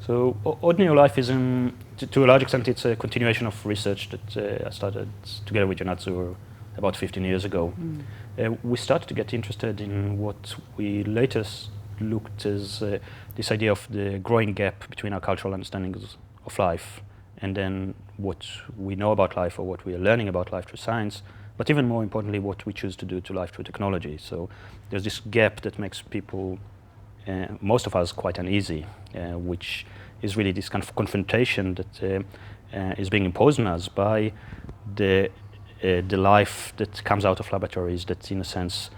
So ordinary life is, to a large extent, it's a continuation of research that I started together with Ionat Zurr about 15 years ago. We started to get interested in what we later looked as this idea of the growing gap between our cultural understandings of life and then what we know about life or what we are learning about life through science, but even more importantly, what we choose to do to life through technology. So there's this gap that makes people, most of us, quite uneasy, which is really this kind of confrontation that is being imposed on us by the life that comes out of laboratories that, in a sense,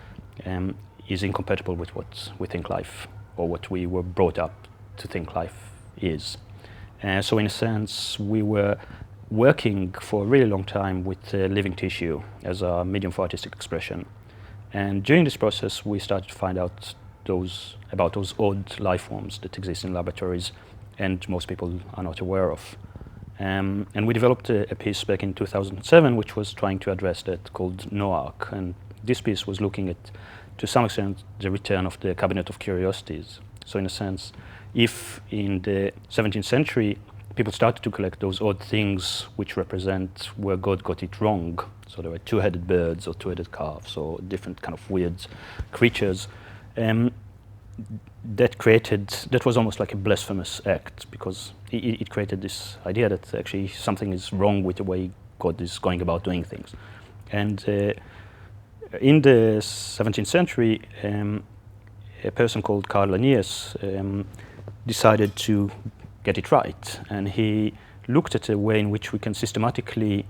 is incompatible with what we think life, or what we were brought up to think life is. So in a sense, we were working for a really long time with living tissue as a medium for artistic expression. And during this process, we started to find out about those odd life forms that exist in laboratories and most people are not aware of. And we developed a piece back in 2007 which was trying to address that, called NOARC. And this piece was looking at, to some extent, the return of the Cabinet of Curiosities. So in a sense, if in the 17th century people started to collect those odd things which represent where God got it wrong, so there were two-headed birds or two-headed calves or different kind of weird creatures, that was almost like a blasphemous act, because it created this idea that actually something is wrong with the way God is going about doing things. And in the 17th century, a person called Carl Linnaeus decided to get it right, and he looked at a way in which we can systematically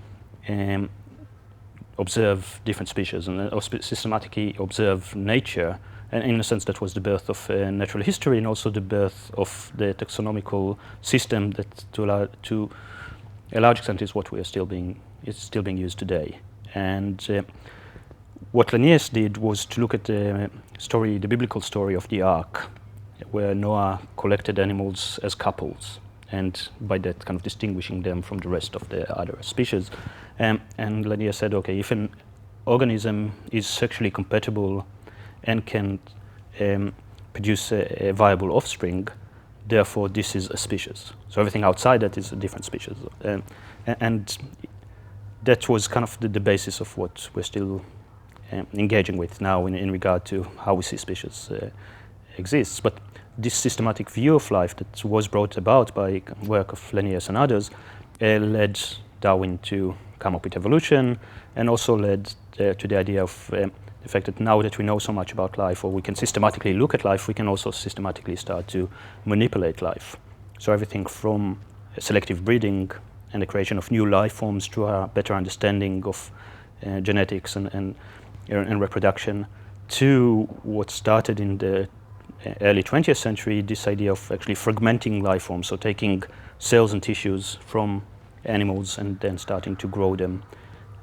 observe different species and systematically observe nature. And in a sense, that was the birth of natural history, and also the birth of the taxonomical system that, to a large extent, is what is still being used today. And what Linnaeus did was to look at the biblical story of the Ark, where Noah collected animals as couples, and by that kind of distinguishing them from the rest of the other species. And Linnaeus said, okay, if an organism is sexually compatible and can produce a viable offspring, therefore this is a species. So everything outside that is a different species. And that was kind of the basis of what we're still engaging with now in regard to how we see species exists. But this systematic view of life that was brought about by work of Linnaeus and others led Darwin to come up with evolution, and also led to the idea of the fact that now that we know so much about life, or we can systematically look at life, we can also systematically start to manipulate life. So everything from selective breeding and the creation of new life forms to a better understanding of genetics and reproduction, to what started in the early 20th century, this idea of actually fragmenting life forms, so taking cells and tissues from animals and then starting to grow them.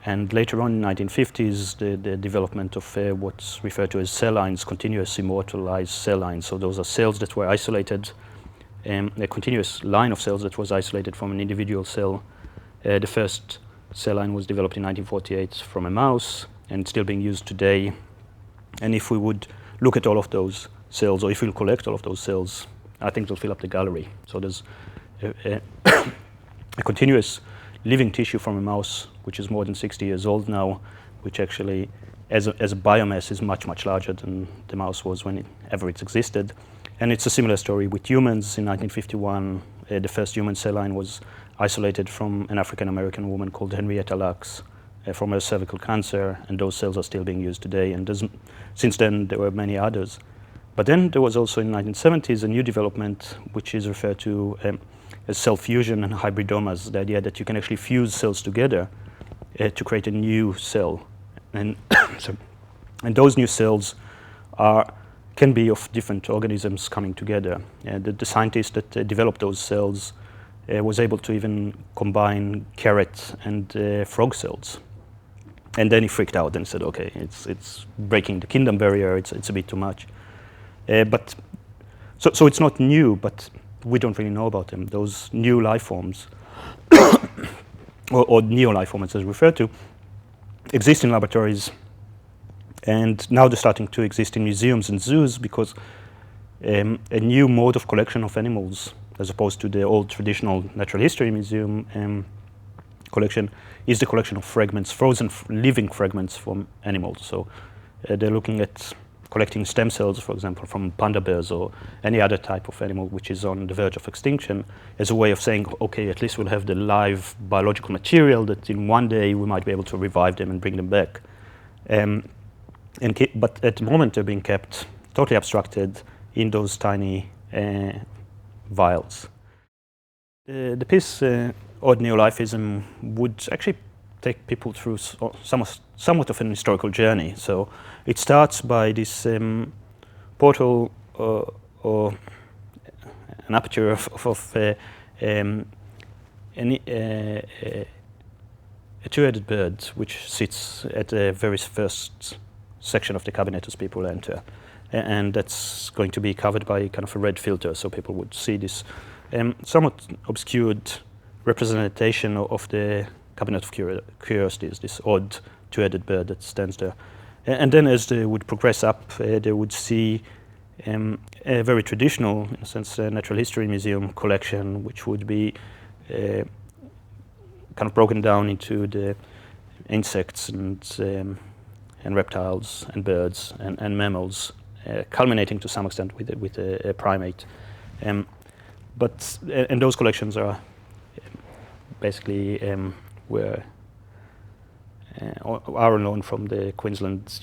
And later on in the 1950s, the development of what's referred to as cell lines, continuous immortalized cell lines. So those are cells that were isolated, a continuous line of cells that was isolated from an individual cell. The first cell line was developed in 1948 from a mouse, and it's still being used today. And if we would look at all of those cells, or if we'll collect all of those cells, I think it'll fill up the gallery. So there's a continuous living tissue from a mouse, which is more than 60 years old now, which actually, as a biomass, is much, much larger than the mouse was whenever it existed. And it's a similar story with humans. In 1951, the first human cell line was isolated from an African-American woman called Henrietta Lacks from her cervical cancer, and those cells are still being used today. And since then, there were many others. But then there was also in the 1970s a new development, which is referred to as cell fusion and hybridomas, the idea that you can actually fuse cells together to create a new cell. And, and those new cells can be of different organisms coming together. The scientist that developed those cells was able to even combine carrot and frog cells. And then he freaked out and said, okay, it's breaking the kingdom barrier, it's a bit too much. So it's not new, but we don't really know about them. Those new life forms, or neo-life forms as referred to, exist in laboratories, and now they're starting to exist in museums and zoos because a new mode of collection of animals as opposed to the old traditional natural history museum collection, is the collection of fragments, frozen living fragments from animals. So they're looking at collecting stem cells, for example, from panda bears or any other type of animal which is on the verge of extinction, as a way of saying, okay, at least we'll have the live biological material that in one day we might be able to revive them and bring them back. But at the moment they're being kept totally abstracted in those tiny vials. The piece, Odd Neolifism, would actually take people through somewhat of an historical journey. So it starts by this portal or an aperture of a two-headed bird, which sits at the very first section of the cabinet as people enter. And that's going to be covered by kind of a red filter, so people would see this somewhat obscured representation of the cabinet of curiosities, this odd two-headed bird that stands there. And then as they would progress up, they would see a very traditional, in a sense, natural history museum collection, which would be kind of broken down into the insects and reptiles and birds and mammals, culminating to some extent with a primate. And those collections are basically are on loan from the Queensland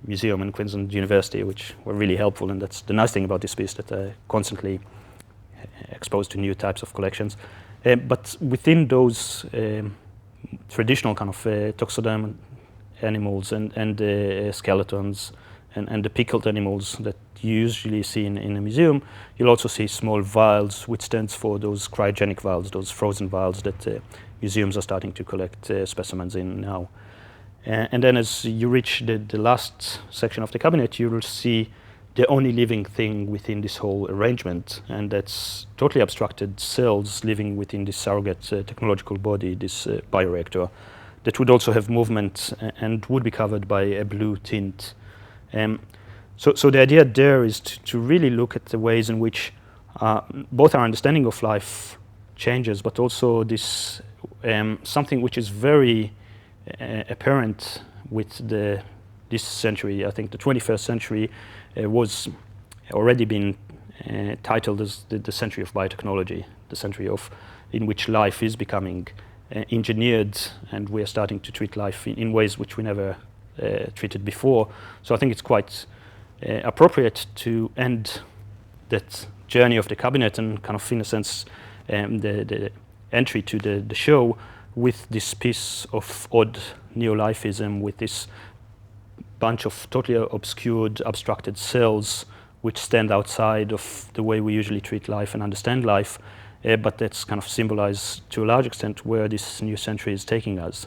Museum and Queensland University, which were really helpful. And that's the nice thing about this piece, that they're constantly exposed to new types of collections. But within those traditional kind of toxoderm animals and skeletons and the pickled animals that you usually see in a museum, you'll also see small vials, which stands for those cryogenic vials, those frozen vials that museums are starting to collect specimens in now. And then as you reach the last section of the cabinet, you will see the only living thing within this whole arrangement, and that's totally abstracted cells living within this surrogate technological body, this bioreactor, that would also have movement and would be covered by a blue tint. So the idea there is to really look at the ways in which both our understanding of life changes, but also this something which is very apparent with this century. I think the 21st century was already been titled as the century of biotechnology, the century in which life is becoming engineered, and we are starting to treat life in ways which we never treated before. So I think it's quite appropriate to end that journey of the cabinet and kind of, in a sense, the entry to the show with this piece of odd neolifism, with this bunch of totally obscured, abstracted cells which stand outside of the way we usually treat life and understand life, but that's kind of symbolized to a large extent where this new century is taking us.